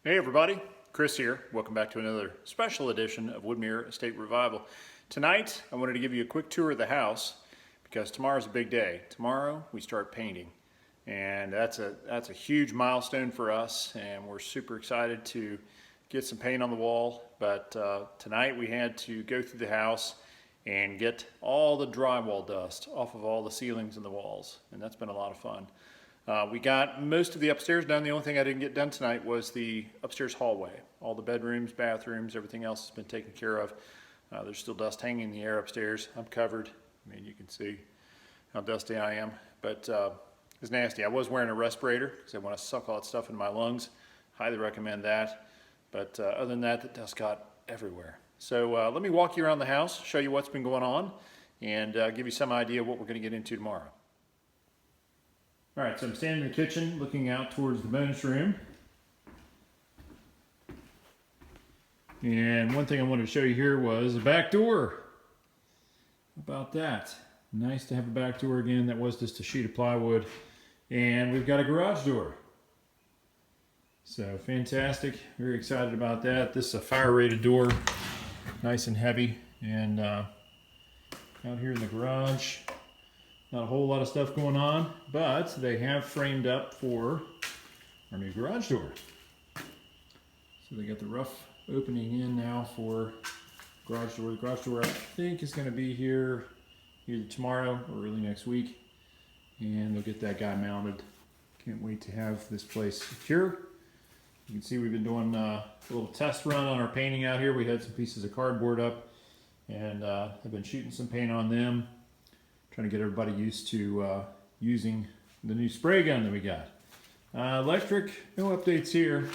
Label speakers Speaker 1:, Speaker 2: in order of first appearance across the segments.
Speaker 1: Hey everybody, Chris here. Welcome back to another special edition of Woodmere Estate Revival. Tonight, I wanted to give you a quick tour of the house because tomorrow's a big day. Tomorrow, we start painting, and that's a huge milestone for us, and we're super excited to get some paint on the wall. But tonight, we had to go through the house and get all the drywall dust off of all the ceilings and the walls, and that's been a lot of fun. We got most of the upstairs done. The only thing I didn't get done tonight was the upstairs hallway. All the bedrooms, bathrooms, everything else has been taken care of. There's still dust hanging in the air upstairs. I'm covered. I mean, you can see how dusty I am, but it's nasty. I was wearing a respirator because I want to suck all that stuff in my lungs. Highly recommend that. But other than that, the dust got everywhere. So let me walk you around the house, show you what's been going on, and give you some idea of what we're going to get into tomorrow. All right, so I'm standing in the kitchen looking out towards the bonus room. And one thing I wanted to show you here was a back door. How about that? Nice to have a back door again. That was just a sheet of plywood. And we've got a garage door. So fantastic. Very excited about that. This is a fire-rated door. Nice and heavy. And out here in the garage, not a whole lot of stuff going on, but they have framed up for our new garage door. So they got the rough opening in now for garage door. The garage door I think is going to be here either tomorrow or early next week. And they'll get that guy mounted. Can't wait to have this place secure. You can see we've been doing a little test run on our painting out here. We had some pieces of cardboard up and have been shooting some paint on them. Trying to get everybody used to using the new spray gun that we got. Electric, no updates here.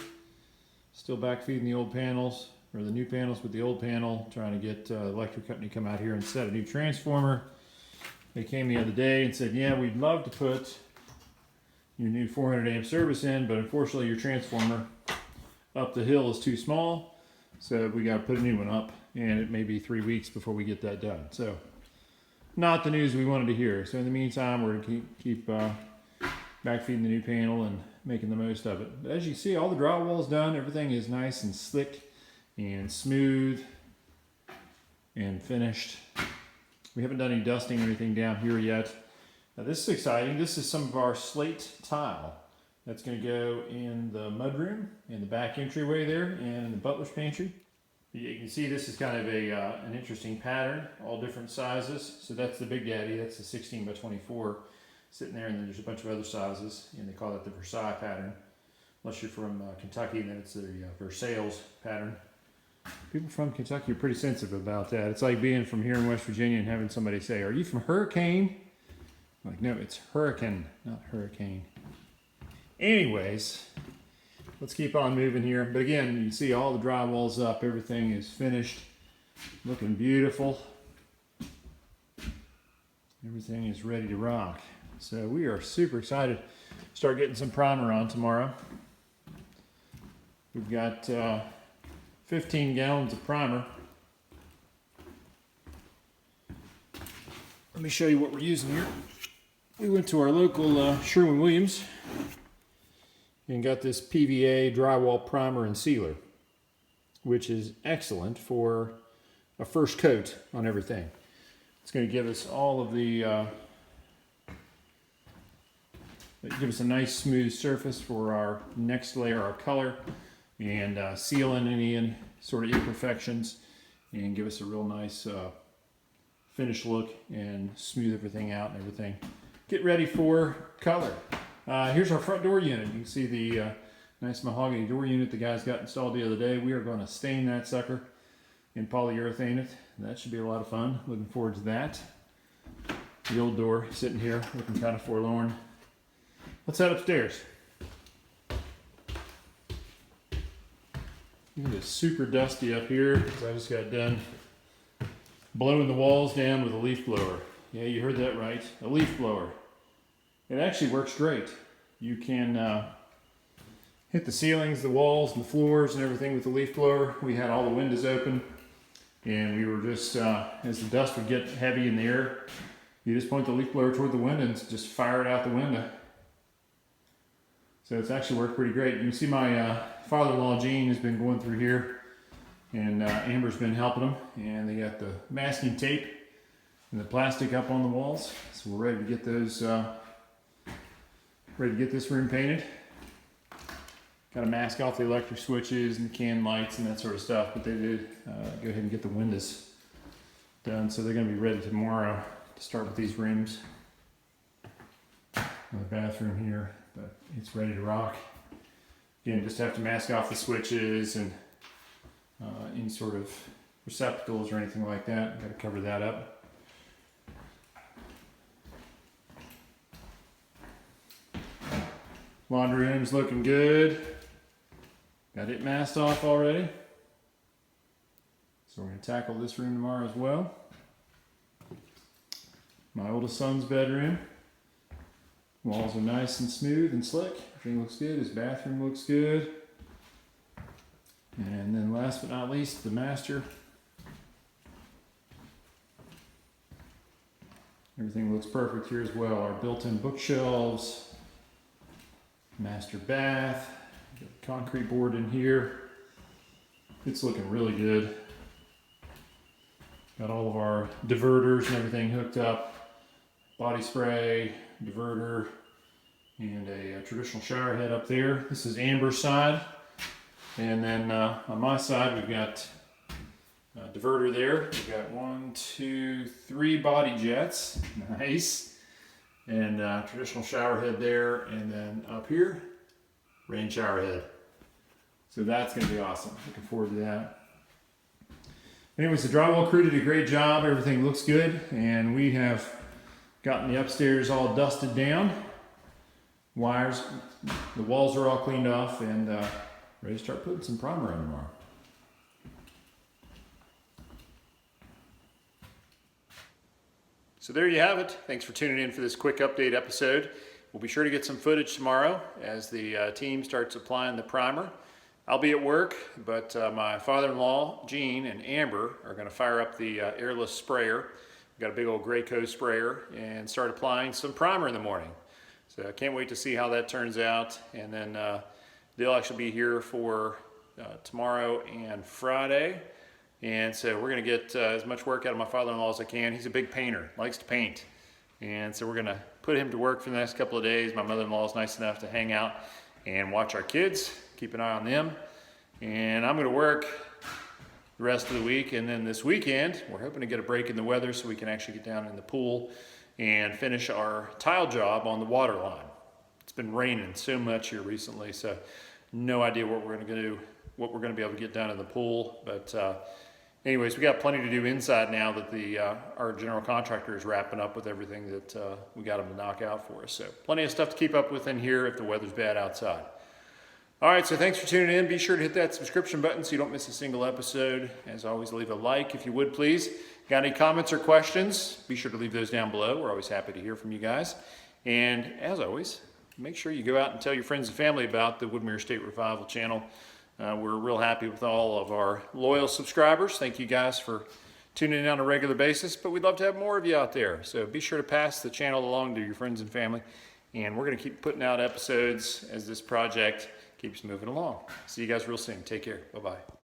Speaker 1: Still backfeeding the old panels, or the new panels with the old panel. Trying to get the electric company to come out here and set a new transformer. They came the other day and said, yeah, we'd love to put your new 400 amp service in, but unfortunately your transformer up the hill is too small. So we got to put a new one up, and it may be 3 weeks before we get that done. So not the news we wanted to hear. So in the meantime, we're going to keep backfeeding the new panel and making the most of it. But as you see, all the drywall is done. Everything is nice and slick and smooth and finished. We haven't done any dusting or anything down here yet. Now this is exciting. This is some of our slate tile that's going to go in the mudroom, in the back entryway there, and in the butler's pantry. You can see this is kind of an interesting pattern, all different sizes. So that's the Big Daddy, that's the 16 by 24 sitting there, and then there's a bunch of other sizes, and they call it the Versailles pattern. Unless you're from Kentucky, then it's the Versailles pattern. People from Kentucky are pretty sensitive about that. It's like being from here in West Virginia and having somebody say, "Are you from Hurricane?" I'm like, no, it's Hurricane, not Hurricane. Anyways, let's keep on moving here. But again, you can see all the drywall's up. Everything is finished. Looking beautiful. Everything is ready to rock. So we are super excited to start getting some primer on tomorrow. We've got 15 gallons of primer. Let me show you what we're using here. We went to our local Sherwin-Williams and got this PVA drywall primer and sealer, which is excellent for a first coat on everything. It's going to give us all of the, give us a nice smooth surface for our next layer, our color, and seal in any sort of imperfections, and give us a real nice finished look and smooth everything out and everything. Get ready for color. Here's our front door unit. You can see the nice mahogany door unit the guys got installed the other day. We are going to stain that sucker and polyurethane it. That should be a lot of fun. Looking forward to that. The old door sitting here looking kind of forlorn. Let's head upstairs. It is super dusty up here because I just got done blowing the walls down with a leaf blower. Yeah, you heard that right. A leaf blower. It actually works great. You can hit the ceilings, the walls, and the floors and everything with the leaf blower. We had all the windows open, and we were just, as the dust would get heavy in the air, you just point the leaf blower toward the window and just fire it out the window. So it's actually worked pretty great. You can see my father-in-law Gene has been going through here, and Amber's been helping him, and they got the masking tape and the plastic up on the walls, so we're ready to get those ready to get this room painted. Got to mask off the electric switches and the can lights and that sort of stuff, but they did go ahead and get the windows done, so they're going to be ready tomorrow to start with these rooms. The bathroom here, but it's ready to rock. Again, just have to mask off the switches and any sort of receptacles or anything like that. Got to cover that up. Laundry room's looking good. Got it masked off already. So we're going to tackle this room tomorrow as well. My oldest son's bedroom. Walls are nice and smooth and slick. Everything looks good. His bathroom looks good. And then last but not least, the master. Everything looks perfect here as well. Our built-in bookshelves, master bath, got concrete board in here. It's looking really good. Got all of our diverters and everything hooked up. Body spray, diverter, and a traditional shower head up there. This is Amber's side. And then on my side, we've got a diverter there. We've got 1, 2, 3 body jets. Nice. And traditional shower head there. And then up here, rain shower head. So that's going to be awesome. Looking forward to that. Anyways, the drywall crew did a great job. Everything looks good. And we have gotten the upstairs all dusted down. Wires, the walls are all cleaned off, and ready to start putting some primer on tomorrow. So there you have it. Thanks for tuning in for this quick update episode. We'll be sure to get some footage tomorrow as the team starts applying the primer. I'll be at work, but my father-in-law, Gene, and Amber are going to fire up the airless sprayer. Got a big old Graco sprayer and start applying some primer in the morning. So I can't wait to see how that turns out. And then they'll actually be here for tomorrow and Friday. And so we're gonna get as much work out of my father-in-law as I can. He's a big painter, likes to paint. And so we're gonna put him to work for the next couple of days. My mother-in-law is nice enough to hang out and watch our kids, keep an eye on them. And I'm gonna work the rest of the week, and then this weekend we're hoping to get a break in the weather so we can actually get down in the pool and finish our tile job on the water line. It's been raining so much here recently, so no idea what we're going to do, what we're going to be able to get done in the pool. But anyways, we got plenty to do inside now that our general contractor is wrapping up with everything that we got him to knock out for us. So plenty of stuff to keep up with in here if the weather's bad outside. All right, so thanks for tuning in. Be sure to hit that subscription button so you don't miss a single episode. As always, leave a like if you would, please. Got any comments or questions? Be sure to leave those down below. We're always happy to hear from you guys. And as always, make sure you go out and tell your friends and family about the Woodmere State Revival channel. We're real happy with all of our loyal subscribers. Thank you guys for tuning in on a regular basis, but we'd love to have more of you out there. So be sure to pass the channel along to your friends and family. And we're going to keep putting out episodes as this project keeps moving along. See you guys real soon. Take care. Bye-bye.